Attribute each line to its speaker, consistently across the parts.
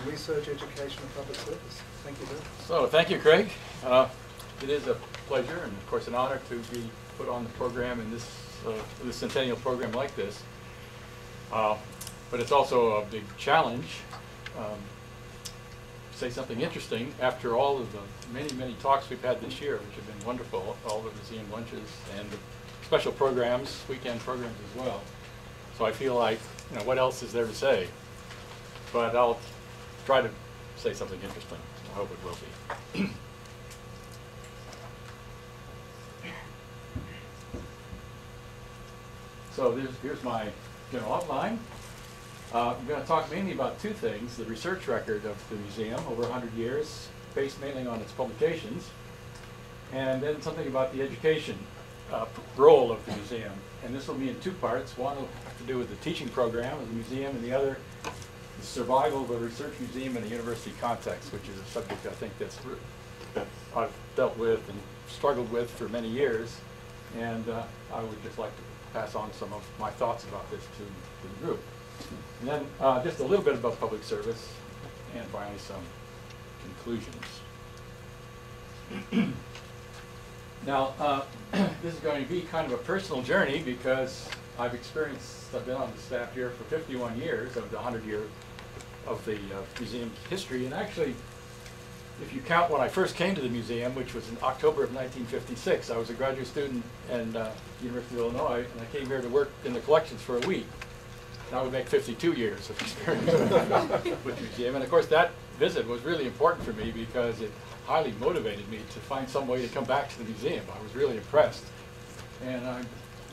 Speaker 1: Research, Education and Public Service. Thank you, Bill.
Speaker 2: So thank you, Craig. It is a pleasure and of course an honor to be put on the program in this centennial program like this. But it's also a big challenge. Say something interesting after all of the many talks we've had this year, which have been wonderful, all the museum lunches and the special programs, weekend programs as well. So I feel like, you know, what else is there to say? But I'll try to say something interesting. I hope it will be. So here's my general outline. I'm going to talk mainly about two things: the research record of the museum over 100 years, based mainly on its publications, and then something about the education role of the museum. And this will be in two parts. One will have to do with the teaching program of the museum, and the other, the survival of a research museum in a university context, which is a subject I think that I've dealt with and struggled with for many years. And I would just like to pass on some of my thoughts about this to the group. And then just a little bit about public service, and finally some conclusions. Now, this is going to be kind of a personal journey because I've been on the staff here for 51 years of the 100 year of the museum's history. And actually, if you count when I first came to the museum, which was in October of 1956, I was a graduate student in the University of Illinois, and I came here to work in the collections for a week. That would make 52 years of experience with the museum. And of course, that visit was really important for me because it highly motivated me to find some way to come back to the museum. I was really impressed. And I'm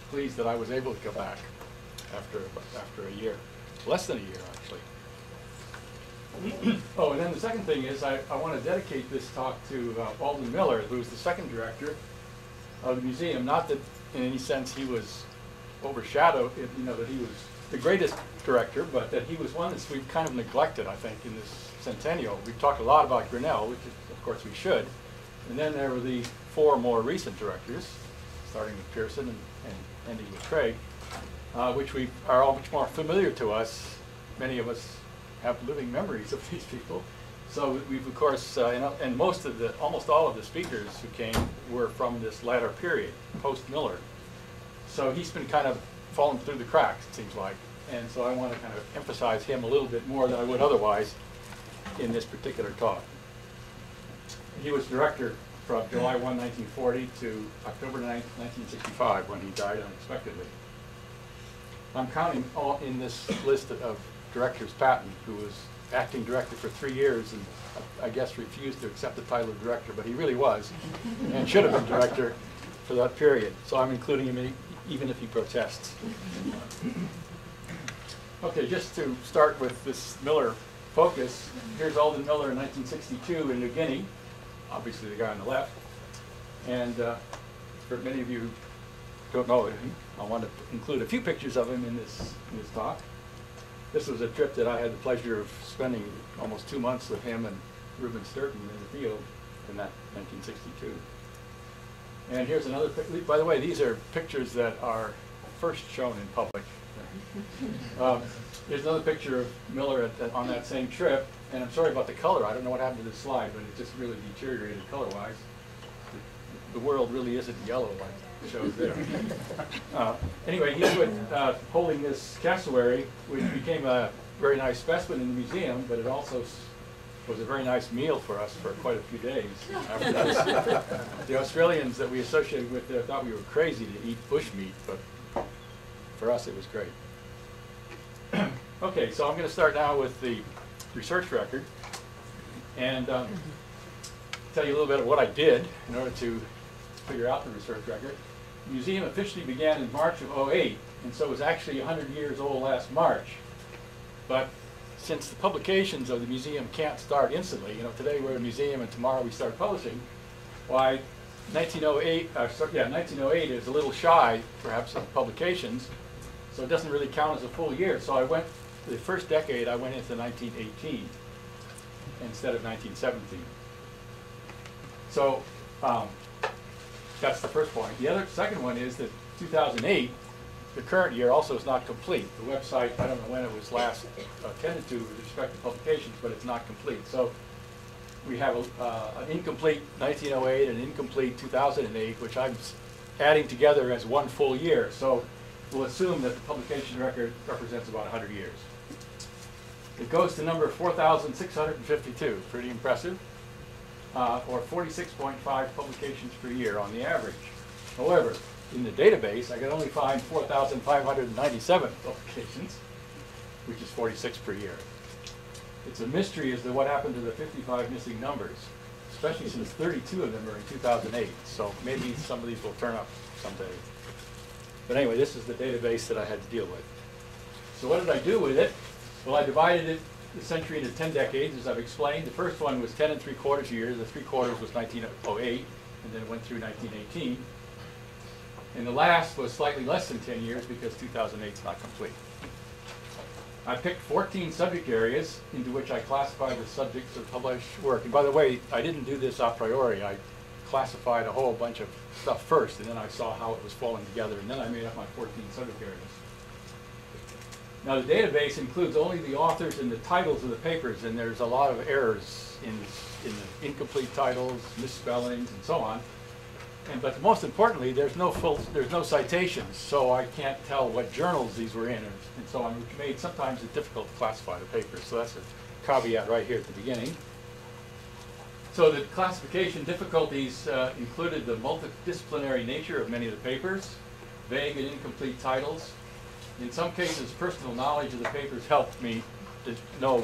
Speaker 2: pleased that I was able to come back after a year, less than a year actually. Oh, and then the second thing is I want to dedicate this talk to Alden Miller, who was the second director of the museum. Not that in any sense he was overshadowed, you know, that he was the greatest director, but that he was one that we've kind of neglected, I think, in this centennial. We've talked a lot about Grinnell, which is, of course we should. And then there were the four more recent directors, starting with Pearson and ending with Craig, which are all much more familiar to us. Many of us have living memories of these people. So we've, of course, and almost all of the speakers who came were from this latter period, post-Miller. So he's been kind of fallen through the cracks, it seems like. And so I want to kind of emphasize him a little bit more than I would otherwise in this particular talk. He was director from July 1, 1940 to October 9, 1965, when he died unexpectedly. I'm counting all in this list of directors Patton, who was acting director for 3 years and I guess refused to accept the title of director, but he really was and should have been director for that period. So I'm including him even if he protests. Okay, just to start with this Miller focus, here's Alden Miller in 1962 in New Guinea, obviously the guy on the left. And for many of you who don't know him, I want to include a few pictures of him in this talk. This was a trip that I had the pleasure of spending almost 2 months with him and Reuben Sturton in the field in that 1962. And here's another picture. By the way, these are pictures that are first shown in public. Here's another picture of Miller on that same trip. And I'm sorry about the color. I don't know what happened to this slide, but it just really deteriorated color-wise. The world really isn't yellow like it shows there. Anyway, he was holding this cassowary, which became a very nice specimen in the museum, but it also was a very nice meal for us for quite a few days after that. The Australians that we associated with there thought we were crazy to eat bush meat, but for us it was great. Okay, so I'm going to start now with the research record and tell you a little bit of what I did in order to figure out the research record. The museum officially began in March of '08, and so it was actually 100 years old last March. But since the publications of the museum can't start instantly, you know, today we're a museum and tomorrow we start publishing, why 1908 is a little shy, perhaps, of publications, so it doesn't really count as a full year. So I went, the first decade, I went into 1918 instead of 1917. So that's the first point. The second one is that 2008 the current year also is not complete. The website, I don't know when it was last attended to with respect to publications, but it's not complete. So we have an incomplete 1908 and an incomplete 2008, which I'm adding together as one full year. So we'll assume that the publication record represents about 100 years. It goes to number 4,652, pretty impressive, or 46.5 publications per year on the average. However, in the database, I can only find 4,597 publications, which is 46 per year. It's a mystery as to what happened to the 55 missing numbers, especially since 32 of them are in 2008. So maybe some of these will turn up someday. But anyway, this is the database that I had to deal with. So what did I do with it? Well, I divided it, the century into 10 decades, as I've explained. The first one was 10 3/4 years. The 3/4 was 1908, and then it went through 1918. And the last was slightly less than 10 years because 2008 is not complete. I picked 14 subject areas into which I classified the subjects of published work. And by the way, I didn't do this a priori. I classified a whole bunch of stuff first, and then I saw how it was falling together, and then I made up my 14 subject areas. Now, the database includes only the authors and the titles of the papers, and there's a lot of errors in the incomplete titles, misspellings, and so on. But most importantly, there's no citations, so I can't tell what journals these were in, and so on, which made sometimes it difficult to classify the papers. So that's a caveat right here at the beginning. So the classification difficulties included the multidisciplinary nature of many of the papers, vague and incomplete titles. In some cases, personal knowledge of the papers helped me to know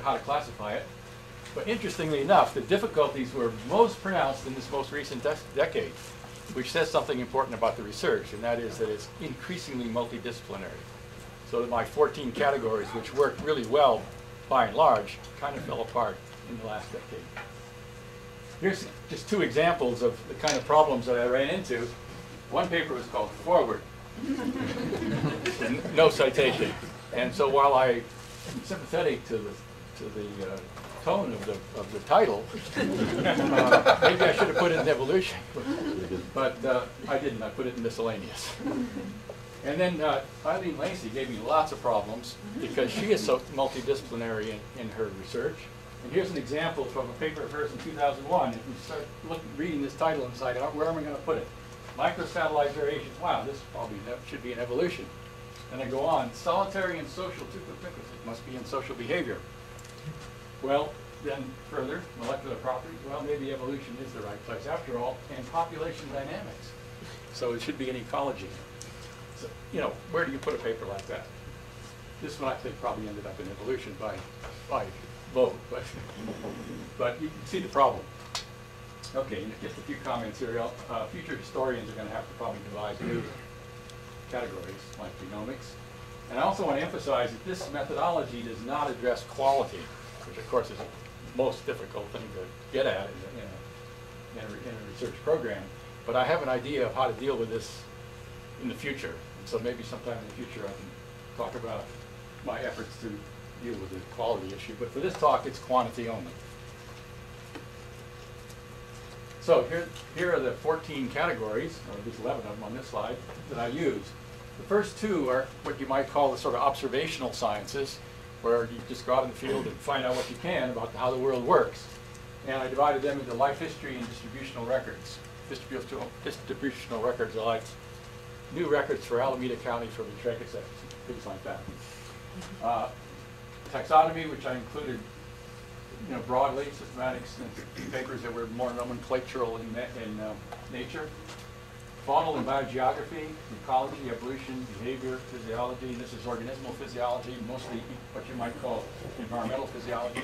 Speaker 2: how to classify it. But interestingly enough, the difficulties were most pronounced in this most recent decade, which says something important about the research, and that is that it's increasingly multidisciplinary. So that my 14 categories, which worked really well by and large, kind of fell apart in the last decade. Here's just two examples of the kind of problems that I ran into. One paper was called Forward. No citation. And so while I'm sympathetic to the tone of the title, maybe I should have put it in Evolution, but I didn't. I put it in Miscellaneous. And then Eileen Lacey gave me lots of problems because she is so multidisciplinary in her research. And here's an example from a paper of hers in 2001. If you start reading this title and decide, where am I going to put it? Microsatellite variations. Wow, this probably should be in Evolution. And I go on. Solitary and social It must be in social behavior. Well, then further, molecular properties. Well, maybe Evolution is the right place after all. And population dynamics. So it should be in Ecology. So, where do you put a paper like that? This one I think probably ended up in Evolution by vote, but you can see the problem. Okay, and just a few comments here. Future historians are going to have to probably devise new categories like genomics. And I also want to emphasize that this methodology does not address quality, which of course is the most difficult thing to get at in a research program. But I have an idea of how to deal with this in the future. And so maybe sometime in the future I can talk about my efforts to deal with the quality issue. But for this talk, it's quantity only. So here are the 14 categories, or at least 11 of them on this slide, that I use. The first two are what you might call the sort of observational sciences, where you just go out in the field and find out what you can about how the world works. And I divided them into life history and distributional records. Distributional records are like new records for Alameda County for the Trachis, things like that. Taxonomy, which I included broadly, systematics and papers that were more nomenclatural in nature. Faunal and biogeography, ecology, evolution, behavior, physiology. This is organismal physiology, mostly what you might call environmental physiology.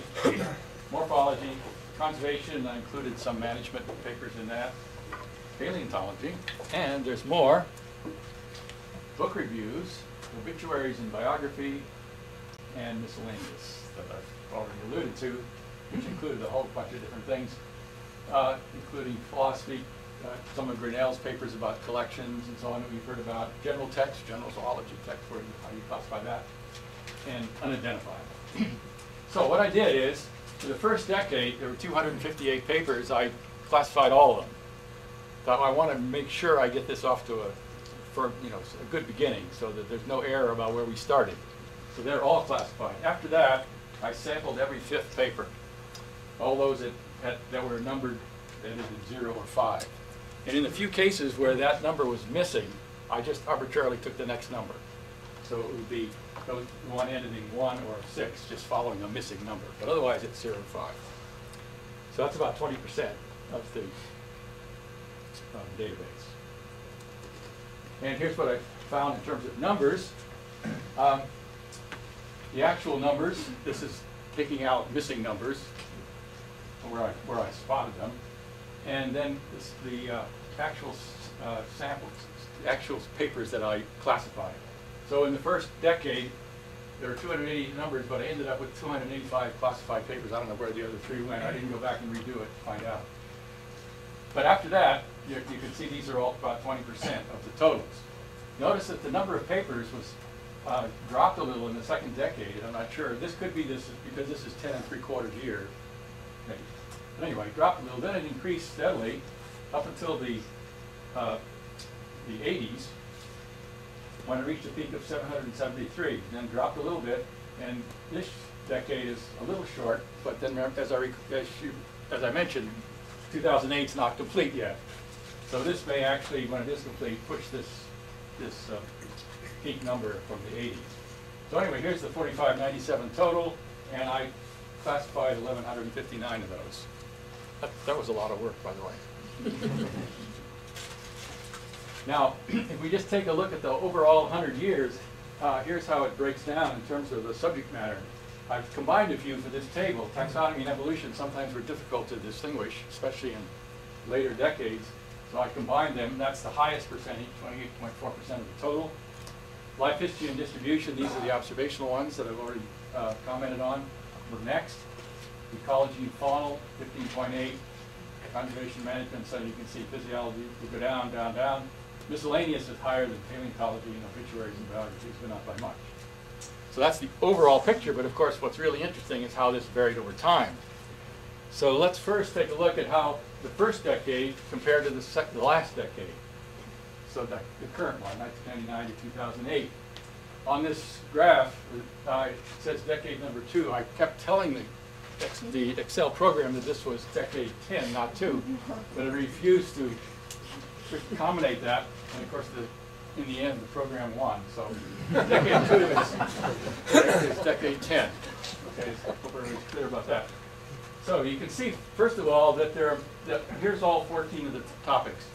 Speaker 2: Morphology, conservation, I included some management papers in that. Paleontology, and there's more. Book reviews, obituaries and biography, and miscellaneous that I've already alluded to, which included a whole bunch of different things, including philosophy, some of Grinnell's papers about collections and so on that we've heard about, general text, general zoology text, how you classify that, and unidentified. So what I did is, for the first decade, there were 258 papers. I classified all of them. Thought I want to make sure I get this off to a for, you know, a good beginning, so that there's no error about where we started. So they're all classified. After that, I sampled every 5th paper, all those that were numbered that ended in 0 or 5. And in the few cases where that number was missing, I just arbitrarily took the next number. So it would be those one ended in 1 or 6, just following a missing number. But otherwise, it's 0 and 5. So that's about 20% of the database. And here's what I found in terms of numbers. The actual numbers, this is taking out missing numbers where I spotted them. And then the actual samples, the actual papers that I classified. So in the first decade, there were 280 numbers, but I ended up with 285 classified papers. I don't know where the other 3 went. I didn't go back and redo it to find out. But after that, you can see these are all about 20% of the totals. Notice that the number of papers was dropped a little in the second decade. I'm not sure. This could be this because this is 10 3/4 year. Okay. But anyway, it dropped a little. Then it increased steadily up until the 80s, when it reached a peak of 773. Then dropped a little bit, and this decade is a little short. But then, as I mentioned, 2008 is not complete yet. So this may actually, when it is complete, push this peak number from the 80s. So anyway, here's the 4597 total, and I classified 1,159 of those. That was a lot of work, by the way. Now, if we just take a look at the overall 100 years, here's how it breaks down in terms of the subject matter. I've combined a few for this table. Taxonomy and evolution sometimes were difficult to distinguish, especially in later decades. So I combined them. That's the highest percentage, 28.4% of the total. Life history and distribution, these are the observational ones that I've already commented on. The next, ecology and faunal, 15.8. Conservation management, so you can see physiology, we go down, down, down. Miscellaneous is higher than paleontology and obituaries and biographies, but not by much. So that's the overall picture, but of course what's really interesting is how this varied over time. So let's first take a look at how the first decade compared to the last decade. So the current one, 1999 to 2008. On this graph, it says decade number 2. I kept telling the Excel program that this was decade 10, not 2, but it refused to accommodate that, and of course in the end the program won. So decade 2 is decade 10. Okay, so we're clear about that. So you can see, first of all, that here's all 14 of the topics,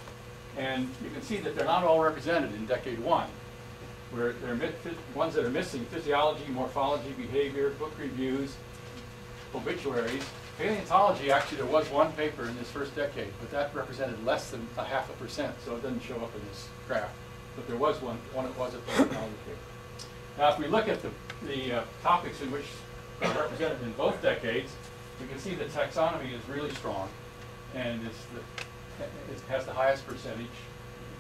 Speaker 2: and you can see that they're not all represented in decade 1, where there are ones that are missing: physiology, morphology, behavior, book reviews, obituaries. Paleontology, actually, there was one paper in this first decade, but that represented less than 0.5%, so it doesn't show up in this graph. But there was one that was a paleontology paper. Now, if we look at the topics in which are represented in both decades, we can see that taxonomy is really strong, and it has the highest percentage,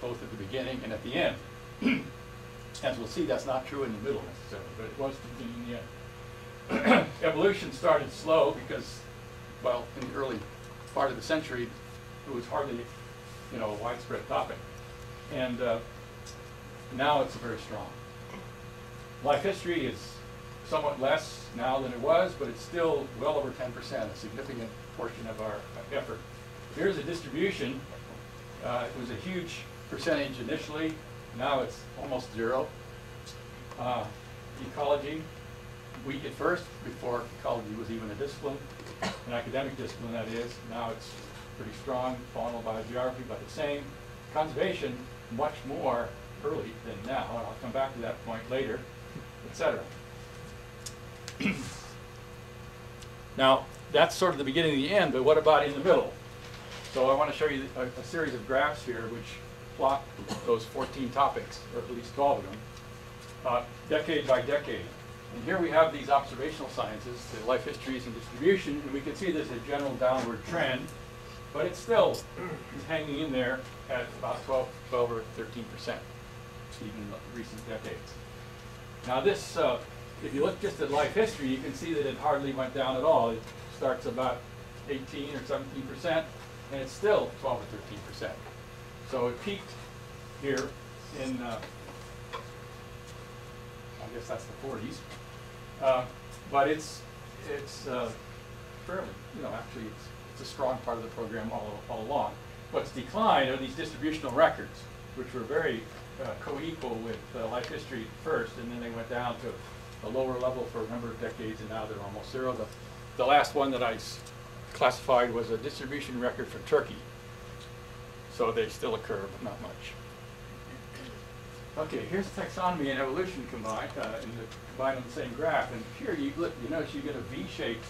Speaker 2: both at the beginning and at the end. As we'll see, that's not true in the middle necessarily, but it was at the beginning and the end. Evolution started slow because, well, in the early part of the century, it was hardly, a widespread topic. And now it's very strong. Life history is somewhat less now than it was, but it's still well over 10%, a significant portion of our effort. Here's a distribution. It was a huge percentage initially. Now it's almost 0. Ecology, weak at first, before ecology was even a discipline, an academic discipline that is. Now it's pretty strong. Faunal, biogeography, about the same. Conservation, much more early than now, and I'll come back to that point later, etc. Now, that's sort of the beginning and the end, but what about in the middle? So I want to show you a series of graphs here which plot those 14 topics, or at least 12 of them, decade by decade. And here we have these observational sciences, the life histories and distribution, and we can see there's a general downward trend, but it still is hanging in there at about 12 or 13%, even in recent decades. Now this, if you look just at life history, you can see that it hardly went down at all. It starts about 18 or 17%, and it's still 12 or 13%. So it peaked here in, I guess that's the 40s. But it's fairly, actually it's a strong part of the program all along. What's declined are these distributional records, which were very co-equal with life history first, and then they went down to a lower level for a number of decades, and now they're almost zero. The last one that I classified was a distribution record for Turkey. So they still occur, but not much. Okay, here's taxonomy and evolution combined on the same graph. And here you notice you get a V-shaped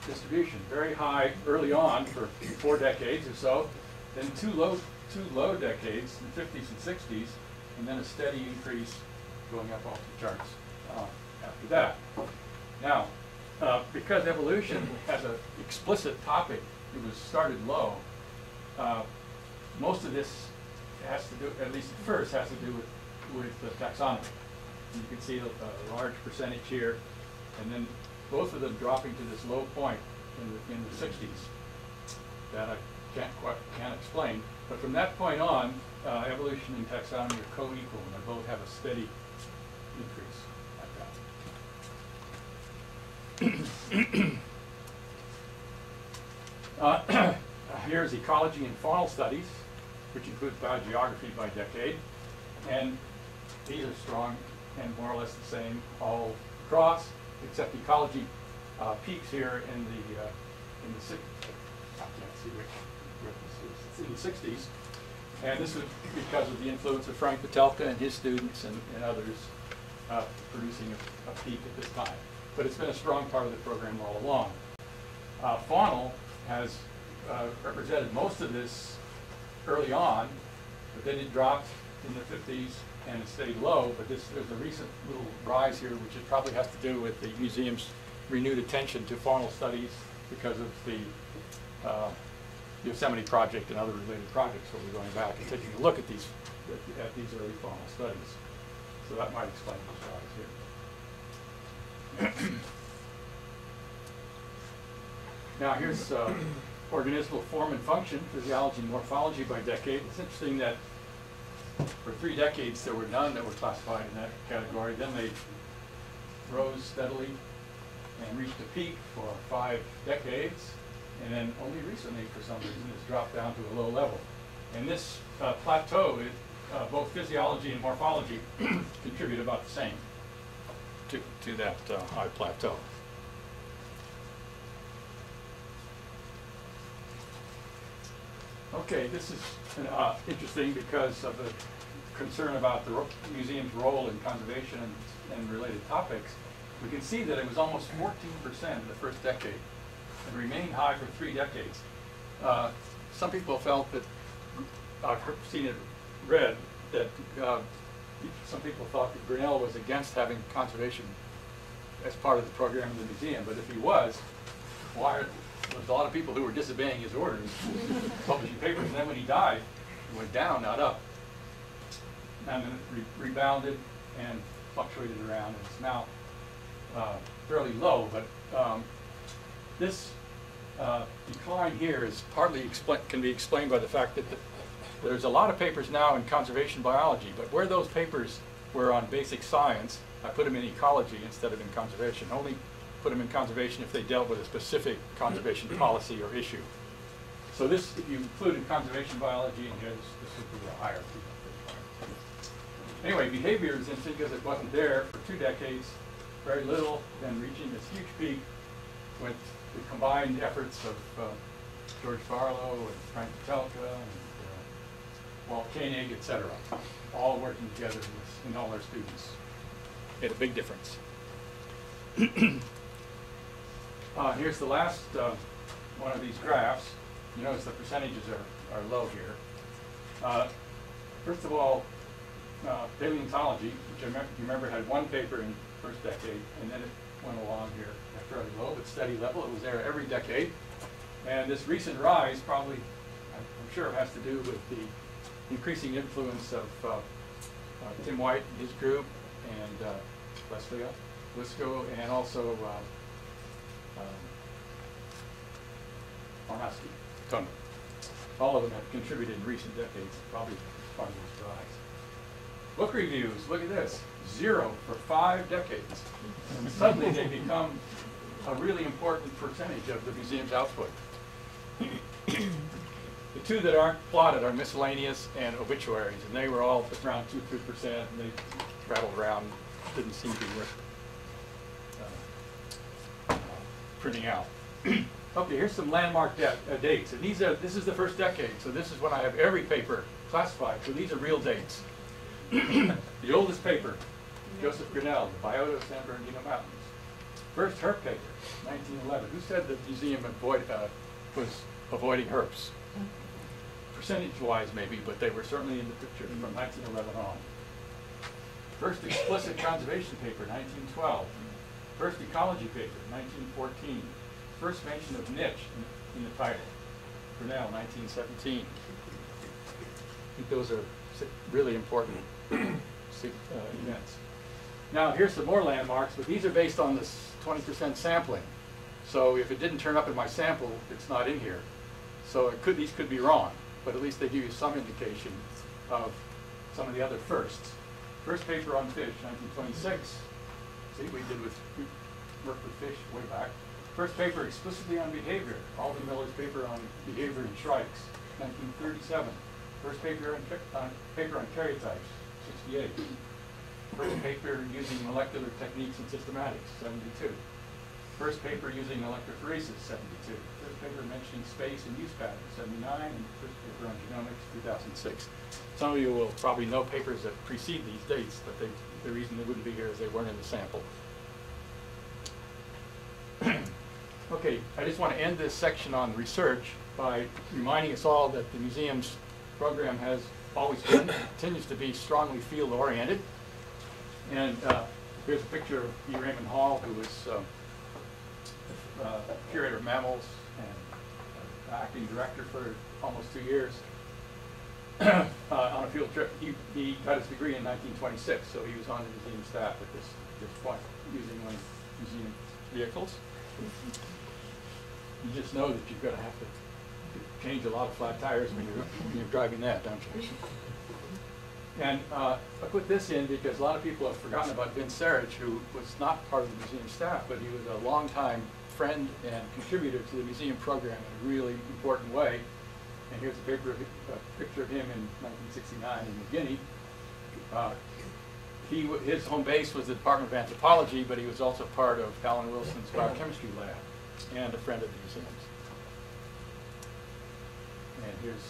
Speaker 2: distribution, very high early on for 4 decades or so, then two low decades, the 50s and 60s, and then a steady increase going up off the charts after that. Now, because evolution has an explicit topic, it was started low. Most of this has to do, at least at first, has to do with the taxonomy. You can see a large percentage here, and then both of them dropping to this low point in the 60s that I can't explain. But from that point on, evolution and taxonomy are co-equal, and they both have a steady increase like that. Here's ecology and faunal studies, which includes biogeography by decade, and these are strong and more or less the same all across, except ecology peaks here in the 60s. I can't see which this is. It's in the 60s, and this is because of the influence of Frank Patelka and his students and others producing a peak at this time. But it's been a strong part of the program all along. Faunal has represented most of this early on, but then it dropped in the 50s and it stayed low. But there's a recent little rise here, which it probably has to do with the museum's renewed attention to faunal studies because of the Yosemite project and other related projects where we're going back and taking a look at these early faunal studies. So that might explain this rise here. Now here's organismal form and function, physiology and morphology by decade. It's interesting that for 3 decades there were none that were classified in that category. Then they rose steadily and reached a peak for 5 decades, and then only recently, for some reason, it's dropped down to a low level. And this plateau, both physiology and morphology contribute about the same to that high plateau. Okay, this is interesting because of the concern about the museum's role in conservation and related topics. We can see that it was almost 14% in the first decade and remained high for 3 decades. Some people felt that, I've seen it read, that some people thought that Grinnell was against having conservation as part of the program of the museum, but if he was, why? There's a lot of people who were disobeying his orders, publishing papers, and then when he died, it went down, not up. And then it rebounded and fluctuated around, and it's now fairly low, but this decline here is partly can be explained by the fact that there's a lot of papers now in conservation biology, but where those papers were on basic science, I put them in ecology instead of in conservation. Only put them in conservation if they dealt with a specific conservation policy or issue. So this, if you included conservation biology in here, this would be a higher peak. Anyway, behavior is interesting because it wasn't there for 2 decades, very little, then reaching this huge peak with the combined efforts of George Barlow and Frank Patelka and Walt Koenig, etc., all working together and all our students. Made a big difference. Here's the last one of these graphs. You notice the percentages are low here. First of all, paleontology, which you remember had 1 paper in the first decade, and then it went along here at fairly low but steady level. It was there every decade. And this recent rise probably, I'm sure, has to do with the increasing influence of Tim White and his group, and Leslie Lisco, and also Tony. All of them have contributed in recent decades, probably part of this rise. Book reviews, look at this, 0 for 5 decades. And suddenly they become a really important percentage of the museum's output. The two that aren't plotted are miscellaneous and obituaries, and they were all around 2–3%, and they rattled around, didn't seem to be worth printing out. Okay, here's some landmark dates, and this is the first decade, so this is when I have every paper classified, so these are real dates. The oldest paper, Joseph Grinnell, the Biota of San Bernardino Mountains. First herp paper, 1911. Who said the museum was avoiding herps? Percentage-wise, maybe, but they were certainly in the picture from 1911 on. First explicit conservation paper, 1912. First ecology paper, 1914. First mention of niche in the title, Grinnell, 1917. I think those are really important events. Now, here's some more landmarks, but these are based on this 20% sampling. So if it didn't turn up in my sample, it's not in here. So these could be wrong, but at least they give you some indication of some of the other firsts. First paper on fish, 1926. See, we worked with fish way back. First paper explicitly on behavior, Alden Miller's paper on behavior in shrikes, 1937. First paper on karyotypes, 68. First paper using molecular techniques and systematics, 72. First paper using electrophoresis, 72. First paper mentioning space and use patterns, 79. And first paper on genomics, 2006. Some of you will probably know papers that precede these dates, but the reason they wouldn't be here is they weren't in the sample. Okay, I just want to end this section on research by reminding us all that the museum's program has always been, continues to be strongly field-oriented. And here's a picture of E. Raymond Hall, who was curator of mammals and acting director for almost 2 years on a field trip. He got his degree in 1926, so he was on the museum staff at this point, using one of the museum vehicles. You just know that you're going to have to change a lot of flat tires when you're driving that, don't you? And I put this in because a lot of people have forgotten about Vince Sarich, who was not part of the museum staff, but he was a longtime friend and contributor to the museum program in a really important way. And here's a picture of him in 1969 in New Guinea. His home base was the Department of Anthropology, but he was also part of Alan Wilson's biochemistry lab and a friend of the museum's. And here's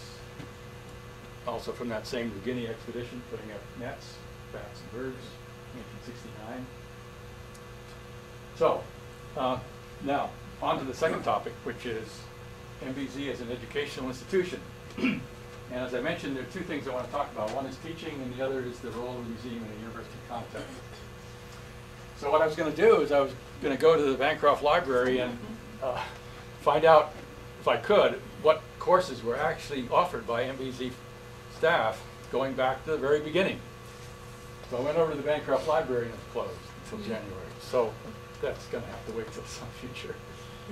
Speaker 2: also from that same New Guinea expedition, putting up nets, bats and birds, 1969. So, now, on to the second topic, which is MBZ as an educational institution. And as I mentioned, there are two things I want to talk about. One is teaching, and the other is the role of the museum in a university context. So what I was going to do is I was going to go to the Bancroft Library and find out, if I could, what courses were actually offered by MBZ staff going back to the very beginning. So I went over to the Bancroft Library and it was closed until January. So that's going to have to wait till some future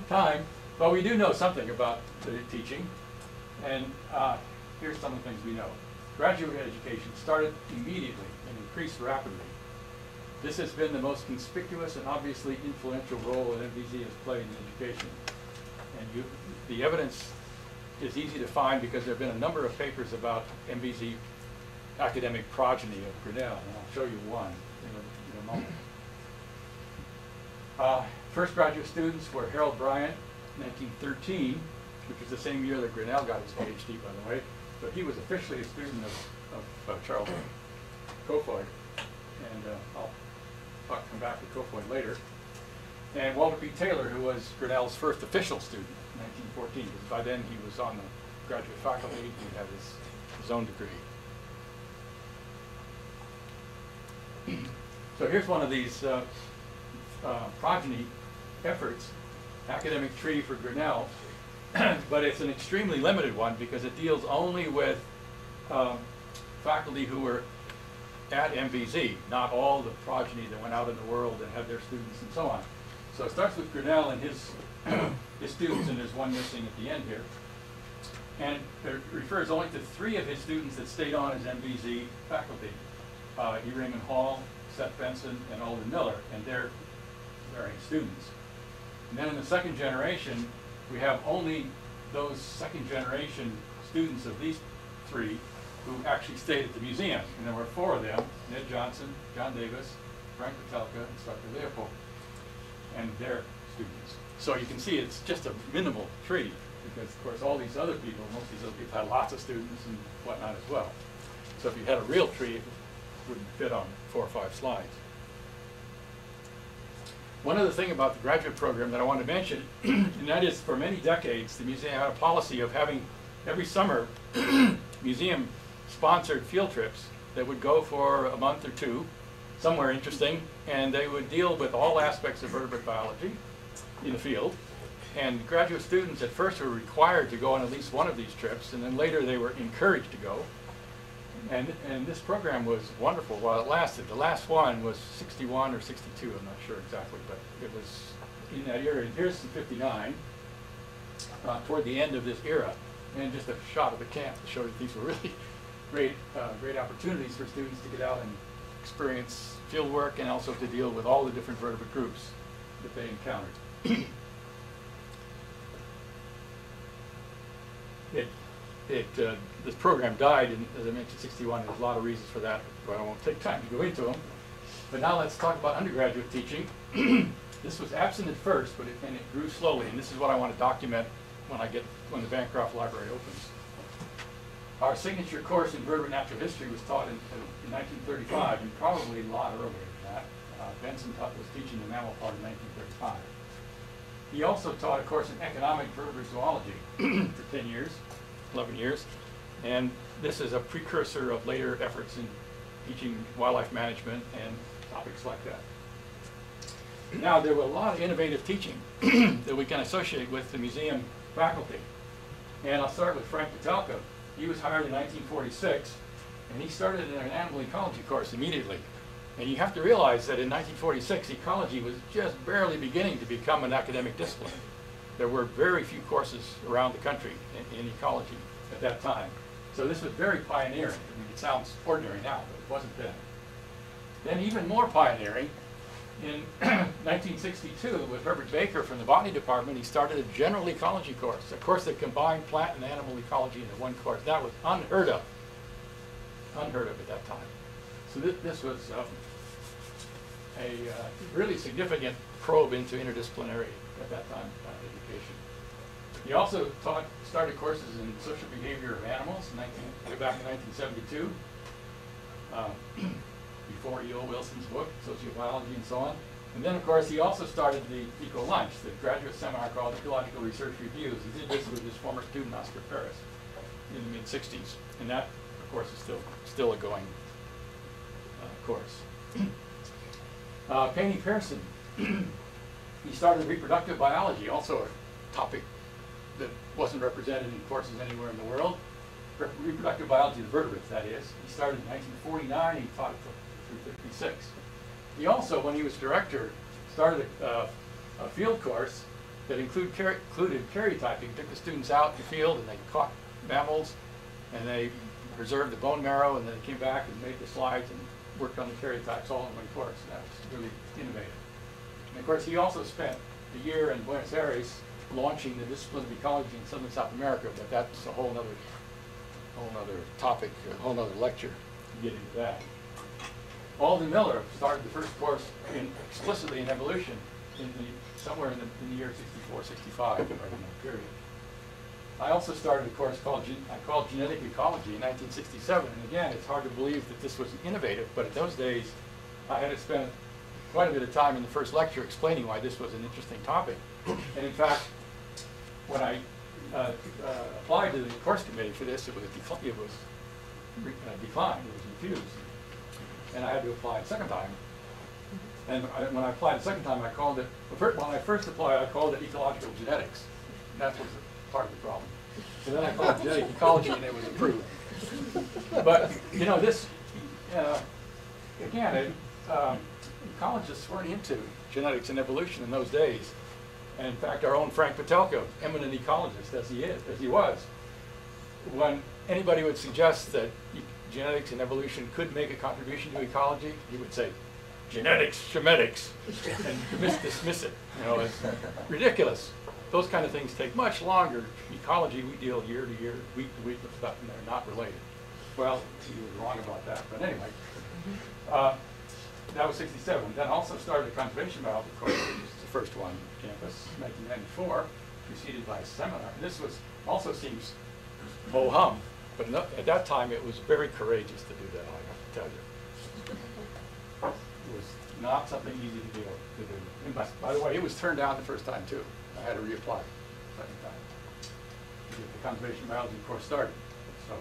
Speaker 2: time. But we do know something about the teaching. And here's some of the things we know. Graduate education started immediately and increased rapidly. This has been the most conspicuous and obviously influential role that MBZ has played in education. And the evidence is easy to find because there have been a number of papers about MBZ academic progeny of Grinnell, and I'll show you one in a moment. First graduate students were Harold Bryant, 1913, which was the same year that Grinnell got his PhD, by the way, but he was officially a student of Charles Kofoid, and I'll come back to Kofoid later. And Walter P. Taylor, who was Grinnell's first official student, 1914, because by then he was on the graduate faculty, he had his own degree. So here's one of these progeny efforts, academic tree for Grinnell, but it's an extremely limited one because it deals only with faculty who were at MBZ, not all the progeny that went out in the world and had their students and so on. So it starts with Grinnell and his students, and there's one missing at the end here. And it refers only to 3 of his students that stayed on as MBZ faculty. E. Raymond Hall, Seth Benson, and Alden Miller, and they're varying students. And then in the second generation, we have only those second generation students of these three who actually stayed at the museum. And there were 4 of them: Ned Johnson, John Davis, Frank Petelka, and Dr. Leopold, and their students. So you can see it's just a minimal tree, because of course all these other people, most of these other people had lots of students and whatnot as well. So if you had a real tree, it wouldn't fit on 4 or 5 slides. One other thing about the graduate program that I want to mention, and that is for many decades, the museum had a policy of having every summer museum-sponsored field trips that would go for a month or 2, somewhere interesting, and they would deal with all aspects of vertebrate biology in the field. And graduate students at first were required to go on at least one of these trips, and then later they were encouraged to go. And this program was wonderful while it lasted. The last one was 61 or 62, I'm not sure exactly, but it was in that era. And here's some 59, toward the end of this era. And just a shot of the camp to show that these were really great opportunities for students to get out and experience field work, and also to deal with all the different vertebrate groups that they encountered. This program died in, as I mentioned, 61. There's a lot of reasons for that, but I won't take time to go into them. But now let's talk about undergraduate teaching. This was absent at first, but it grew slowly, and this is what I want to document when the Bancroft Library opens. Our signature course in vertebrate natural history was taught in 1935, and probably a lot earlier than that. Benson was teaching the mammal part in 1935. He also taught a course in economic vertebrate zoology for 10 years, 11 years. And this is a precursor of later efforts in teaching wildlife management and topics like that. Now, there were a lot of innovative teaching that we can associate with the museum faculty. And I'll start with Frank Petelka. He was hired in 1946, and he started an animal ecology course immediately. And you have to realize that in 1946, ecology was just barely beginning to become an academic discipline. There were very few courses around the country in ecology at that time. So this was very pioneering. I mean, it sounds ordinary now, but it wasn't then. Then even more pioneering, in 1962, with Herbert Baker from the botany department, he started a general ecology course, a course that combined plant and animal ecology into one course. That was unheard of at that time. So this was a really significant probe into interdisciplinary at that time education. He also started courses in social behavior of animals back in 1972, before E.O. Wilson's book, Sociobiology and so on. And then, of course, he also started the Eco Lunch, the graduate seminar called Ecological Research Reviews. He did this with his former student, Oscar Ferris, in the mid-60s. And that, of course, is still a going course. Penny Pearson, he started reproductive biology, also a topic that wasn't represented in courses anywhere in the world. Reproductive biology of the vertebrates, that is. He started in 1949, he taught it through 56. He also, when he was director, started a field course that included karyotyping. Took the students out in the field and they caught mammals and they preserved the bone marrow, and then they came back and made the slides and worked on the karyotypes all in one course. And that was really innovative. And of course, he also spent a year in Buenos Aires launching the discipline of ecology in South and South America, but that's a whole other topic, a whole other lecture to get into that. Alden Miller started the first course explicitly in evolution somewhere in the year 64, 65, right in that period. I also started a course called Genetic Ecology in 1967, and again, it's hard to believe that this was innovative, but in those days, I had to spend quite a bit of time in the first lecture explaining why this was an interesting topic. And in fact, when I applied to the course committee for this, it was declined, it was refused. And I had to apply a second time. And when I applied a second time, I called it, when I first applied, I called it ecological genetics. And that was part of the problem. So then I called it genetic ecology, and it was approved. But, you know, this, again, ecologists weren't into genetics and evolution in those days. And in fact, our own Frank Petelka, eminent ecologist as he was, when anybody would suggest that genetics and evolution could make a contribution to ecology, he would say, genetics, shemetics, and dismiss it, you know, as ridiculous. Those kind of things take much longer. Ecology, we deal year to year, week to week with stuff, and they're not related. Well, he was wrong about that, but anyway. That was 67. Then also started a conservation biology course, which is the first one on campus, 1994, preceded by a seminar. And this was also seems ho-hum, but at that time it was very courageous to do that, I have to tell you. It was not something easy to do. And by the way, it was turned down the first time too. I had to reapply the second time to get the conservation biology course started. So,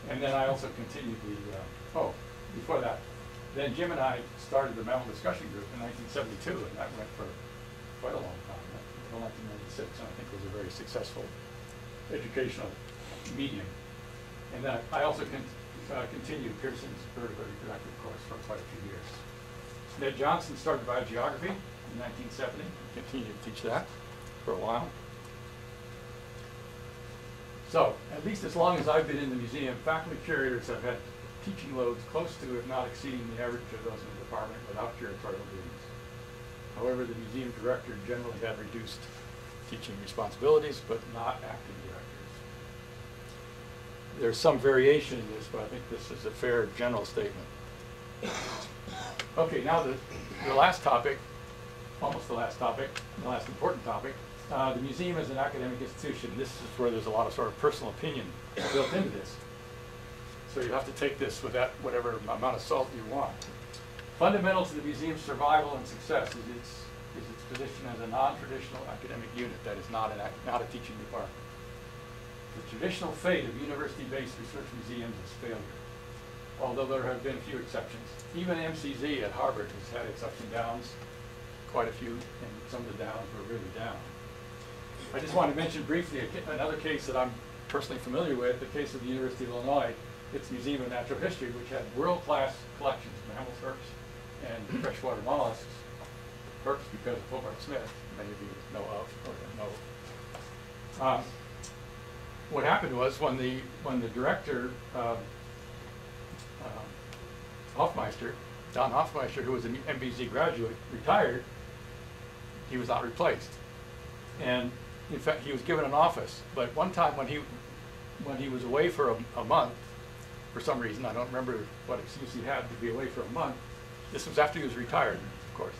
Speaker 2: and then I also continued the, before that, then Jim and I started the mammal discussion group in 1972, and that went for quite a long time, until 1996, and I think it was a very successful educational medium. And then I also continued Pearson's vertebrate reproductive course for quite a few years. Ned Johnson started biogeography in 1970, continued to teach that for a while. So, at least as long as I've been in the museum, faculty curators have had teaching loads close to, if not exceeding, the average of those in the department without curatorial duties. However, the museum director generally had reduced teaching responsibilities, but not acting directors. There's some variation in this, but I think this is a fair general statement. Okay, now the last topic, almost the last topic, the last important topic, the museum is an academic institution. This is where there's a lot of sort of personal opinion built into this. So you have to take this with that whatever amount of salt you want. Fundamental to the museum's survival and success is its position as a non-traditional academic unit that is not a teaching department. The traditional fate of university-based research museums is failure, although there have been a few exceptions. Even MCZ at Harvard has had its ups and downs, quite a few, and some of the downs were really down. I just want to mention briefly another case that I'm personally familiar with, the case of the University of Illinois, its Museum of Natural History, which had world-class collections of mammal herps and freshwater mollusks. Herps because of Hobart Smith, many of you know of or don't know. What happened was when the director, Hofmeister, Don Hofmeister, who was an MBZ graduate, retired, he was not replaced. And in fact, he was given an office. But one time when he was away for a month, for some reason, I don't remember what excuse he had to be away for a month. This was after he was retired, of course.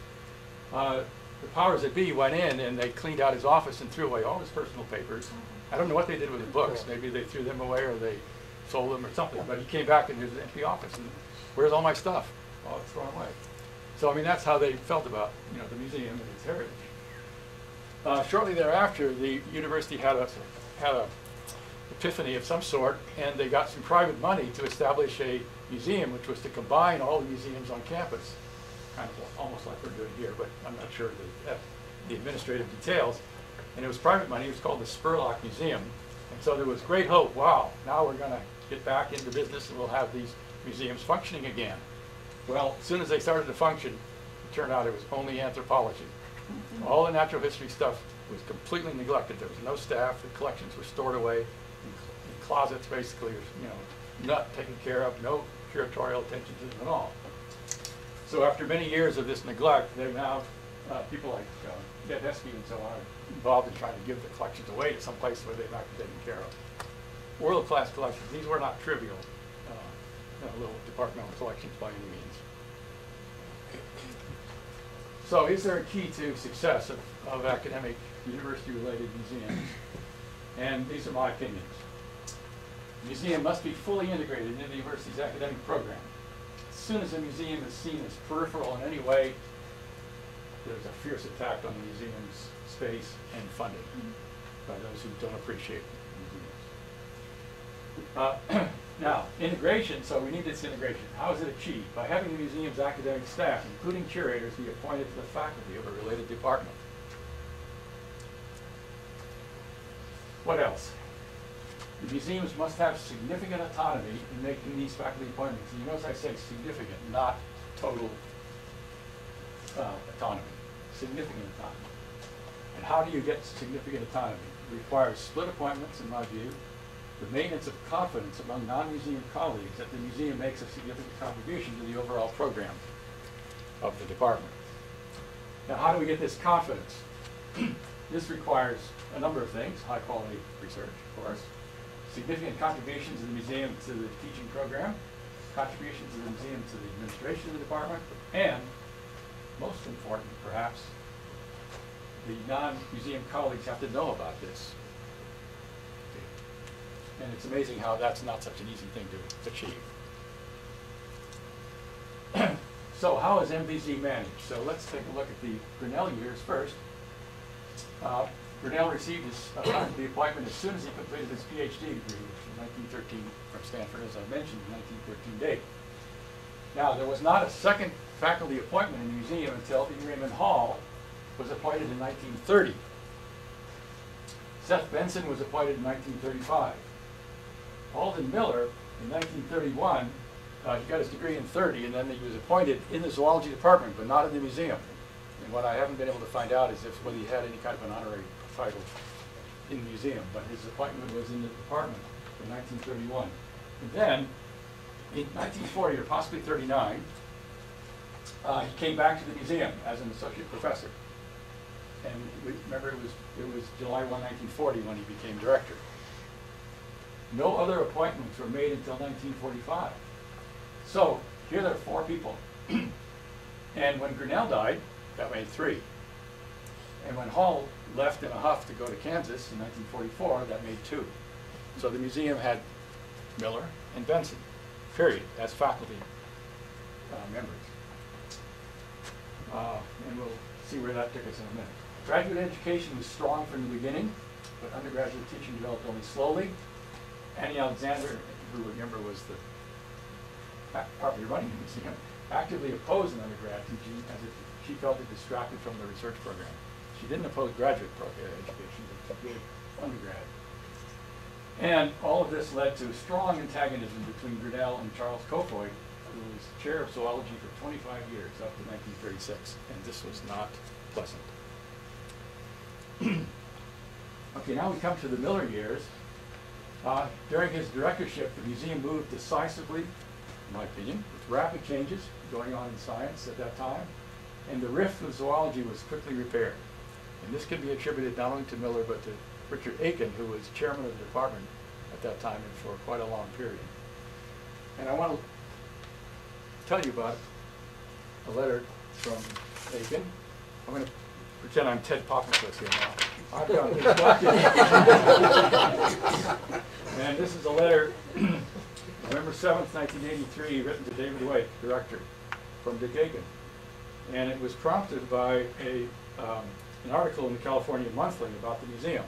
Speaker 2: The powers that be went in and they cleaned out his office and threw away all his personal papers. I don't know what they did with the books. Maybe they threw them away or they sold them or something. But he came back into his empty office and, where's all my stuff? Oh, it's thrown away. So I mean, that's how they felt about the museum and its heritage. Shortly thereafter, the university had a epiphany of some sort, and they got some private money to establish a museum, which was to combine all the museums on campus, kind of almost like we're doing here, but I'm not sure the administrative details. And it was private money. It was called the Spurlock Museum, and so there was great hope. Wow, now we're going to get back into business, and we'll have these museums functioning again. Well, as soon as they started to function, it turned out it was only anthropology. All the natural history stuff was completely neglected. There was no staff. The collections were stored away in closets, basically, not taken care of, no curatorial attention to them at all. So after many years of this neglect, they now, people like Ed Heskey and so on, are involved in trying to give the collections away to some place where they've not been taken care of. World-class collections. These were not trivial little departmental collections by any means. So is there a key to success of academic university-related museums? And these are my opinions. The museum must be fully integrated into the university's academic program. As soon as a museum is seen as peripheral in any way, there's a fierce attack on the museum's space and funding by those who don't appreciate museums. Now, integration, so we need this integration. How is it achieved? By having the museum's academic staff, including curators, be appointed to the faculty of a related department. What else? The museums must have significant autonomy in making these faculty appointments. And you notice I say significant, not total autonomy. Significant autonomy. And how do you get significant autonomy? It requires split appointments, in my view, the maintenance of confidence among non-museum colleagues that the museum makes a significant contribution to the overall program of the department. Now, how do we get this confidence? This requires a number of things: high quality research, of course, significant contributions of the museum to the teaching program, contributions of the museum to the administration of the department, and, most important perhaps, the non-museum colleagues have to know about this. And it's amazing how that's not such an easy thing to achieve. So how is MVZ managed? So let's take a look at the Grinnell years first. Grinnell received his faculty appointment as soon as he completed his PhD degree, which in 1913 from Stanford, as I mentioned, the 1913 date. Now, there was not a second faculty appointment in the museum until E. Raymond Hall was appointed in 1930. Seth Benson was appointed in 1935. Alden Miller, in 1931, he got his degree in 30, and then he was appointed in the zoology department, but not in the museum. And what I haven't been able to find out is whether he had any kind of an honorary title in the museum, but his appointment was in the department in 1931. And then, in 1940 or possibly 39, he came back to the museum as an associate professor. And remember, it was July 1, 1940 when he became director. No other appointments were made until 1945. So here there are 4 people. And when Grinnell died, that made 3. And when Hall left in a huff to go to Kansas in 1944, that made 2. So the museum had Miller and Benson, period, as faculty members. And we'll see where that took us in a minute. Graduate education was strong from the beginning, but undergraduate teaching developed only slowly. Annie Alexander, who remember was the partly running the museum, actively opposed an undergrad teaching as if she felt it distracted from the research program. She didn't oppose graduate education, but she did undergrad. And all of this led to strong antagonism between Grinnell and Charles Kofoid, who was chair of zoology for 25 years, up to 1936, and this was not pleasant. Okay, now we come to the Miller years. During his directorship, the museum moved decisively, in my opinion, with rapid changes going on in science at that time, and the rift with zoology was quickly repaired. And this can be attributed not only to Miller, but to Richard Aiken, who was chairman of the department at that time and for quite a long period. And I want to tell you about a letter from Aiken. I'm going to pretend I'm Ted Poppins here now. I've got this document. And this is a letter, November 7th, 1983, written to David White, director, from Dick Aiken. And it was prompted by an article in the California Monthly about the museum.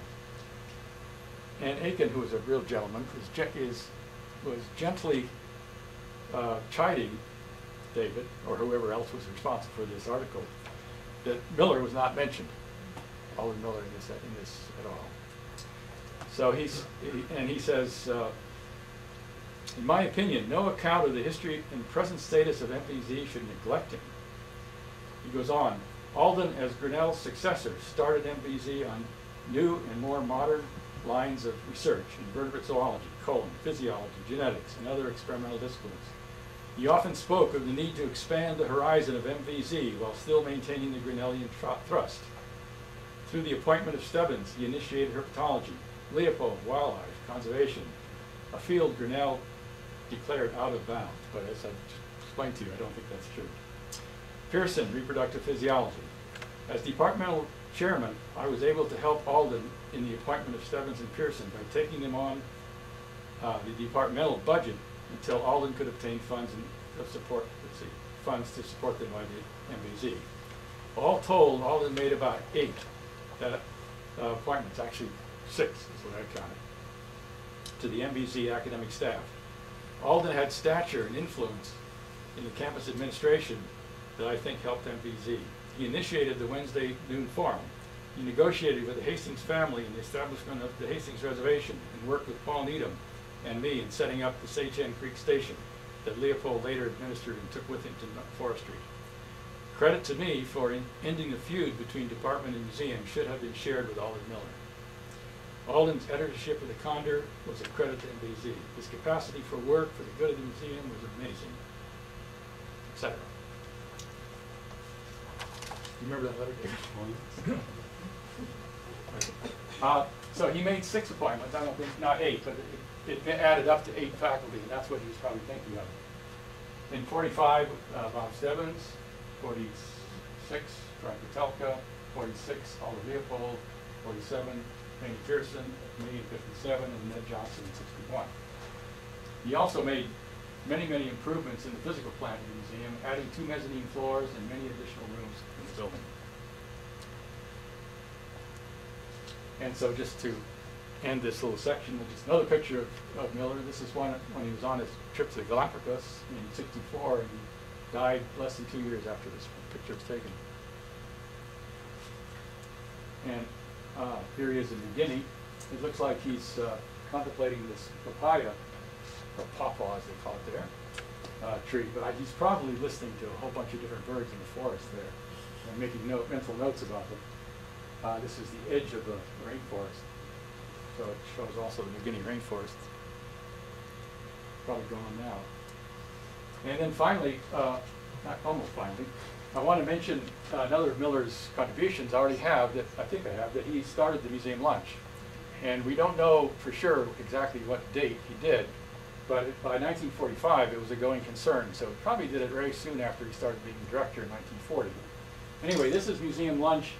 Speaker 2: And Aiken, who was a real gentleman, was gently chiding David, or whoever else was responsible for this article, that Miller was not mentioned, Alden Miller in this at all. So he says, in my opinion, no account of the history and present status of MVZ should neglect him. He goes on, Alden, as Grinnell's successor, started MVZ on new and more modern lines of research in vertebrate zoology, colon, physiology, genetics, and other experimental disciplines. He often spoke of the need to expand the horizon of MVZ while still maintaining the Grinnellian thrust. Through the appointment of Stebbins, he initiated herpetology, Leopold, wildlife, conservation, a field Grinnell declared out of bounds, but as I explained to you, I don't think that's true. Pearson, reproductive physiology. As departmental chairman, I was able to help Alden in the appointment of Stebbins and Pearson by taking them on the departmental budget until Alden could obtain funds to support them by the MVZ. All told, Alden made about 8 appointments, actually 6 is what I counted, to the MVZ academic staff. Alden had stature and influence in the campus administration that I think helped MVZ. He initiated the Wednesday noon forum. He negotiated with the Hastings family in the establishment of the Hastings Reservation and worked with Paul Needham and me in setting up the Sagehen Creek Station that Leopold later administered and took with him to forestry. Credit to me for ending the feud between department and museum should have been shared with Alden Miller. Alden's editorship of the Condor was a credit to MBZ. His capacity for work for the good of the museum was amazing, etc. You remember that letter, David? So he made 6 appointments, I don't think, not 8, but it added up to 8 faculty, and that's what he was probably thinking of. In 45, Bob Stebbins, 46, Frank Petelka, 46, Alden Leopold, 47, Penny Pearson, me in 57, and Ned Johnson in 61. He also made many, many improvements in the physical plant of the museum, adding 2 mezzanine floors and many additional rooms in the building. And so just to end this little section with just another picture of Miller. This is one when he was on his trip to the Galapagos in '64, and he died less than 2 years after this picture was taken. And here he is in New Guinea. It looks like he's contemplating this papaya, or pawpaw as they call it there, tree. But he's probably listening to a whole bunch of different birds in the forest there and making mental notes about them. This is the edge of the rainforest. So it shows also the New Guinea rainforest. Probably gone now. And then finally, almost finally, I want to mention another of Miller's contributions. I already have, that I think I have, that he started the museum lunch. And we don't know for sure exactly what date he did, but by 1945 it was a going concern. So he probably did it very soon after he started being director in 1940. Anyway, this is museum lunch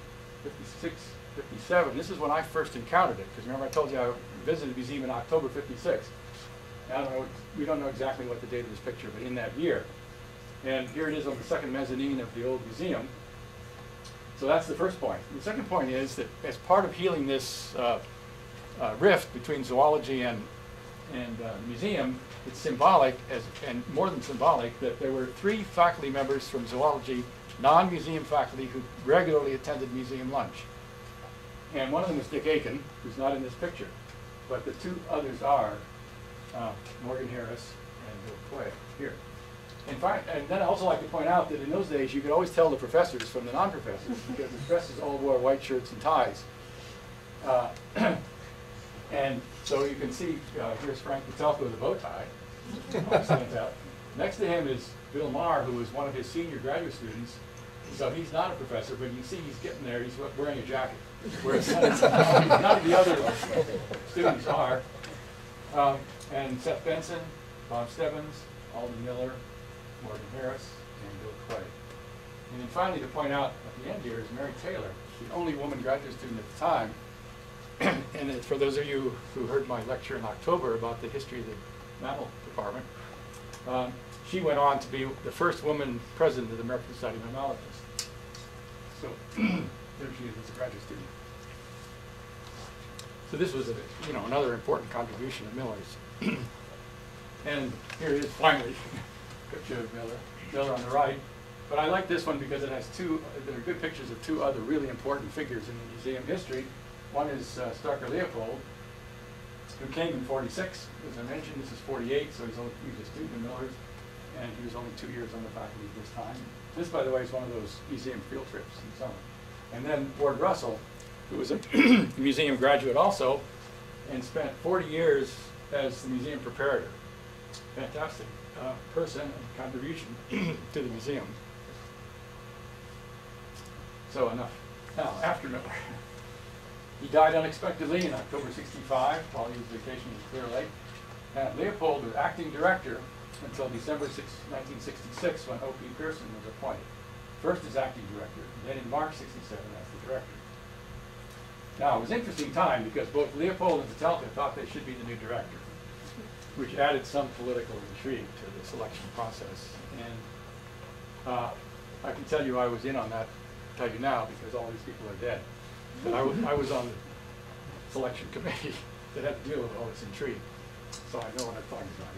Speaker 2: 56, 57. This is when I first encountered it, because remember I told you I visited the museum in October '56. I don't know, we don't know exactly what the date of this picture, but in that year. And here it is on the second mezzanine of the old museum. So that's the first point. The second point is that as part of healing this rift between zoology and the museum, it's symbolic, and more than symbolic, that there were 3 faculty members from zoology, non-museum faculty, who regularly attended museum lunch. And one of them is Dick Aiken, who's not in this picture. But the 2 others are Morgan Harris and Bill Quay here. And then I'd also like to point out that in those days you could always tell the professors from the non-professors, because the professors all wore white shirts and ties. And so you can see, here's Frank Petelka with a bow tie. Stands out. Next to him is Bill Maher, who was one of his senior graduate students. So he's not a professor, but you can see he's getting there. He's wearing a jacket, whereas none of the other students are. And Seth Benson, Bob Stebbins, Alden Miller, Morgan Harris, and Bill Quay. And then finally, to point out at the end here is Mary Taylor, the only woman graduate student at the time. And for those of you who heard my lecture in October about the history of the mammal department, she went on to be the first woman president of the American Society of Mammalogists. So there she is as a graduate student. So this was another important contribution of Miller's. And here it is finally, picture of Miller on the right. But I like this one because it has there are good pictures of 2 other really important figures in the museum history. One is Starker Leopold, who came in '46. As I mentioned, this is '48, so he was a student of Miller's, and he was only 2 years on the faculty this time. This, by the way, is one of those museum field trips in summer. And then Ward Russell, who was a museum graduate also, and spent 40 years as the museum preparator. Fantastic person and contribution to the museum. So enough. Now, after Miller. He died unexpectedly in October '65 while he was vacationing in Clear Lake. And Leopold was acting director until December 1966, when O.P. Pearson was appointed. First as acting director, then in March '67 as the director. Now, it was an interesting time because both Leopold and Petelka thought they should be the new director, which added some political intrigue to the selection process. And I can tell you I was in on that, tell you now, because all these people are dead. But I was on the selection committee that had to deal with all this intrigue. So I know what I'm talking about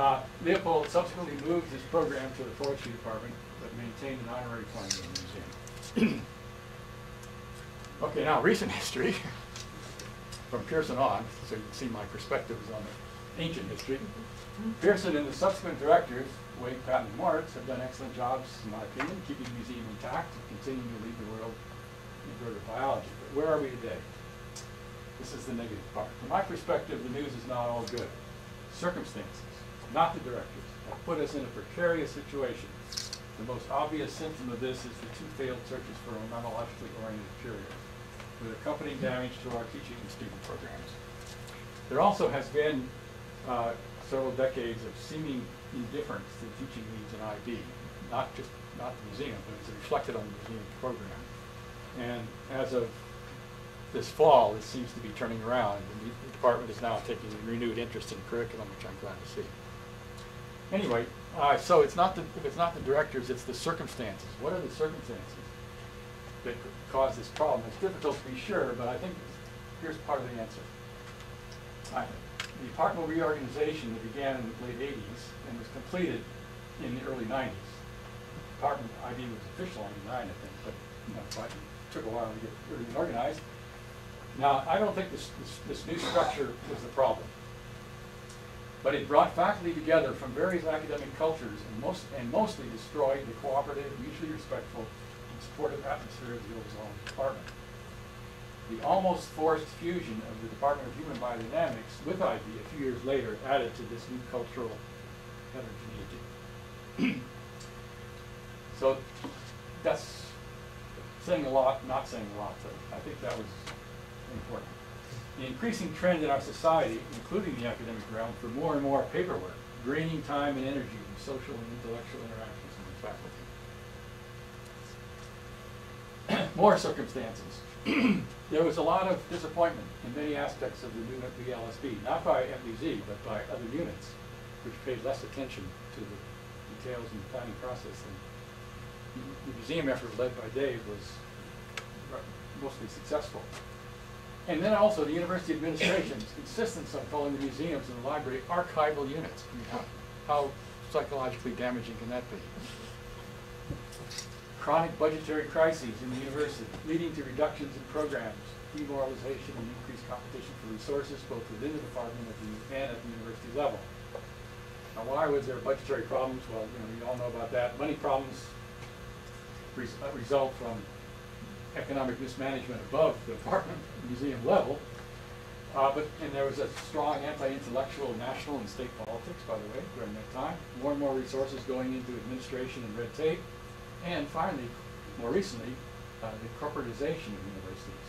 Speaker 2: here. Leopold subsequently moved his program to the forestry department, but maintained an honorary appointment in the museum. Okay, now recent history, from Pearson on, so you can see my perspectives on the ancient history. Pearson and the subsequent directors, Wade, Patton, and Moritz, have done excellent jobs, in my opinion, keeping the museum intact and continuing to lead the world in invertebrate biology. But where are we today? This is the negative part. From my perspective, the news is not all good. Circumstances, not the directors, have put us in a precarious situation. The most obvious symptom of this is the 2 failed searches for a monologically oriented curator, with accompanying damage to our teaching and student programs. There also has been several decades of seeming indifference to the teaching needs in IB, not the museum, but it's reflected on the museum program. And as of this fall, it seems to be turning around, and the department is now taking a renewed interest in curriculum, which I'm glad to see. Anyway, so if it's not the directors, it's the circumstances. What are the circumstances that cause this problem? It's difficult to be sure, but I think here's part of the answer. The departmental reorganization that began in the late 80s and was completed in the early 90s. Department IB was official in 99, I think, but it took a while to get everything organized. Now, I don't think this new structure was the problem, but it brought faculty together from various academic cultures and mostly destroyed the cooperative, mutually respectful, and supportive atmosphere of the old department. The almost forced fusion of the Department of Human Biodynamics with IB a few years later added to this new cultural heterogeneity. So that's saying a lot, not saying a lot, but I think that was important. The increasing trend in our society, including the academic realm, for more and more paperwork, draining time and energy in social and intellectual interactions among faculty. More circumstances. There was a lot of disappointment in many aspects of the new VLSB, not by MBZ, but by other units, which paid less attention to the details in the planning process. And the museum effort led by Dave was mostly successful. And then also the university administration's insistence on calling the museums and the library archival units. I mean, how psychologically damaging can that be? Chronic budgetary crises in the university, leading to reductions in programs, demoralization, and increased competition for resources, both within the department and at the university level. Now, why was there budgetary problems? Well, you all know about that. Money problems result from economic mismanagement above the department museum level, and there was a strong anti-intellectual national and state politics, by the way, during that time. More and more resources going into administration and red tape. And finally, more recently, the corporatization of universities.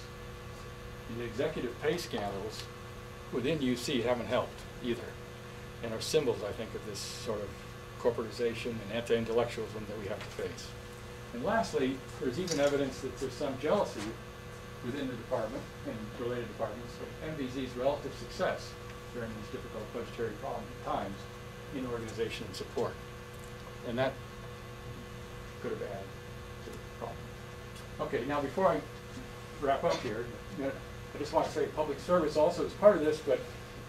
Speaker 2: The executive pay scandals within UC haven't helped either, and are symbols, I think, of this sort of corporatization and anti-intellectualism that we have to face. And lastly, there's even evidence that there's some jealousy within the department and related departments of MBZ's relative success during these difficult budgetary times in organization and support. And that could have added to the problem. Okay, now before I wrap up here, I just want to say public service also is part of this, but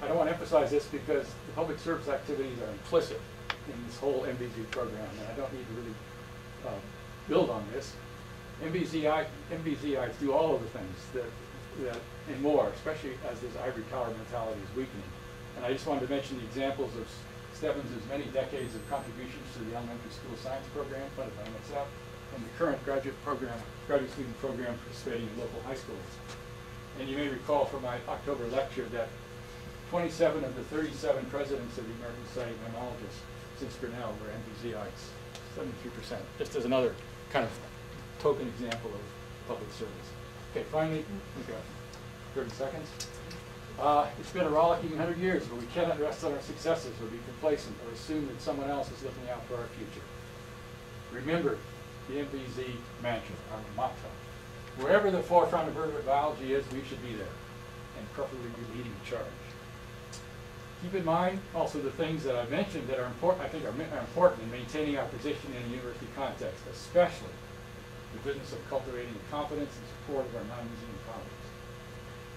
Speaker 2: I don't want to emphasize this because the public service activities are implicit in this whole MBZ program, and I don't need to really build on this. MBZites do all of the things that and more, especially as this ivory tower mentality is weakening. And I just wanted to mention the examples of Stebbins' many decades of contributions to the elementary school science program funded by NSF, and the current graduate student program participating in local high schools. And you may recall from my October lecture that 27 of the 37 presidents of the American Society of Mammalogists since Grinnell were MBZites, 73%, just as another kind of token example of public service. Okay, finally, we've got 30 seconds. It's been a rollicking 100 years, but we cannot rest on our successes or be complacent or assume that someone else is looking out for our future. Remember the MBZ mantra, our motto. Wherever the forefront of vertebrate biology is, we should be there, and preferably be leading the charge. Keep in mind also the things that I've mentioned that are important, I think are important in maintaining our position in a university context, especially the business of cultivating the confidence and support of our non-museum colleagues.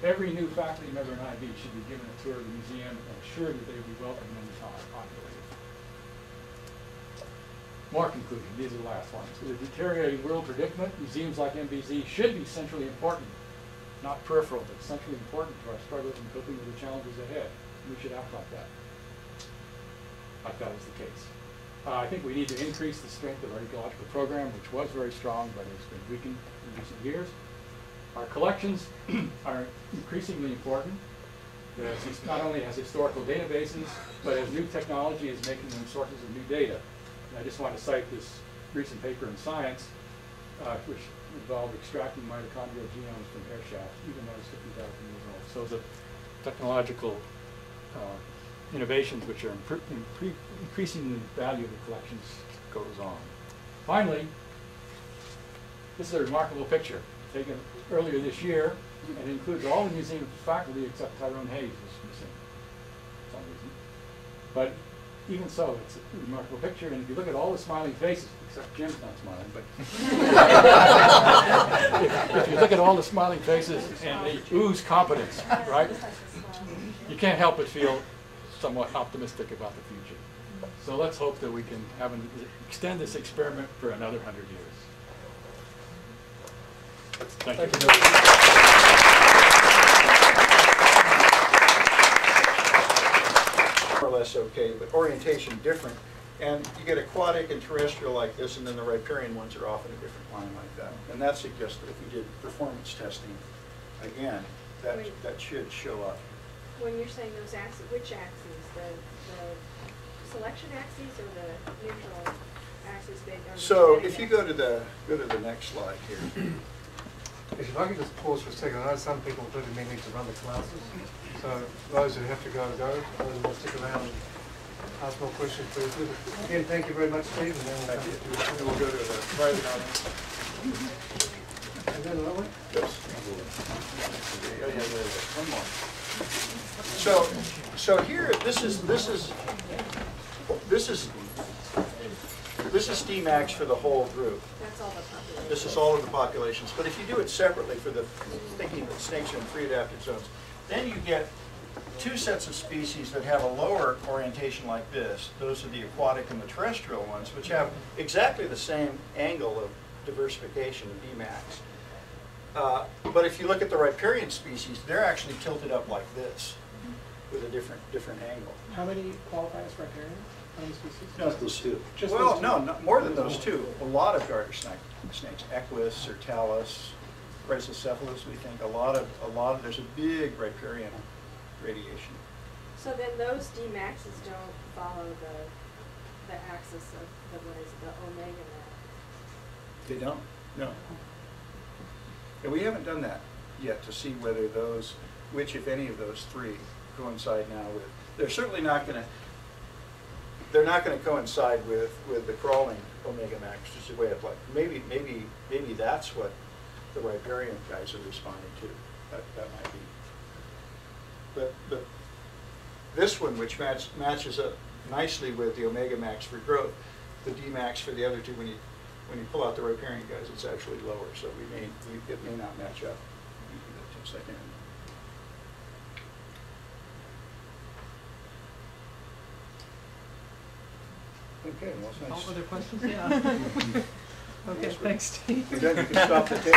Speaker 2: Every new faculty member in IB should be given a tour of the museum and assured that they will be welcome and populated. More conclusion, these are the last ones. With a deteriorating world predicament, museums like MBZ should be centrally important, not peripheral, but centrally important to our struggles in coping with the challenges ahead. We should act like that was the case. I think we need to increase the strength of our ecological program, which was very strong, but it's been weakened in recent years. Our collections are increasingly important, not only as historical databases, but as new technology is making them sources of new data. And I just want to cite this recent paper in Science, which involved extracting mitochondrial genomes from hair shafts, even though it's 50,000 years old. So the technological innovations which are increasing the value of the collections goes on. Finally, this is a remarkable picture taken earlier this year, and it includes all the museum faculty except Tyrone Hayes is missing for some reason. But even so, it's a remarkable picture, and if you look at all the smiling faces, except Jim's not smiling, but if you look at all the smiling faces and they ooze competence, right? You can't help but feel somewhat optimistic about the future. So let's hope that we can extend this experiment for another 100 years. Thank you.
Speaker 3: More or less okay, but orientation different. And you get aquatic and terrestrial like this, and then the riparian ones are often a different line like that. And that suggests that if we did performance testing, again, that should show up.
Speaker 4: When you're saying those axes, which axes? The selection axes or the neutral axes?
Speaker 3: So if you go to the next slide here.
Speaker 1: If I could just pause for a second, I know some people including me need to run the classes. So those who have to go, go. Those who want to stick around and ask more questions, please do. Again, thank you very much, Steve. And then we'll go to the private audience. And then another one?
Speaker 3: Yes. One more. So here, this is D-max for the whole group.
Speaker 4: That's all the population.
Speaker 3: This is all of the populations. But if you do it separately for the thinking that snakes are in free adapted zones, then you get two sets of species that have a lower orientation like this. Those are the aquatic and the terrestrial ones, which have exactly the same angle of diversification of D-max. But if you look at the riparian species, they're actually tilted up like this with a different angle.
Speaker 5: How many qualify as riparian? How many species?
Speaker 3: No, those two.
Speaker 5: Just
Speaker 3: Well,
Speaker 5: those two?
Speaker 3: no, more than those two. A lot of garter snakes, Equus or Talus, Rhizocephalus, we think a lot of there's a big riparian radiation.
Speaker 4: So then those D-maxes don't follow the axis of the omega max.
Speaker 3: They don't, no. And we haven't done that yet to see whether those, which if any of those three coincide now with, they're certainly not going to coincide with the crawling omega max, just a way of like, maybe that's what the riparian guys are responding to. That might be. But this one, which matches up nicely with the omega max for growth, the D max for the other two, when you pull out the riparian guys, it's actually lower, so it may not match up. You can go to a second. Okay, well, it's nice.
Speaker 5: All other questions? Yeah. Okay, thanks, Steve.
Speaker 3: You're done. You can stop the tape.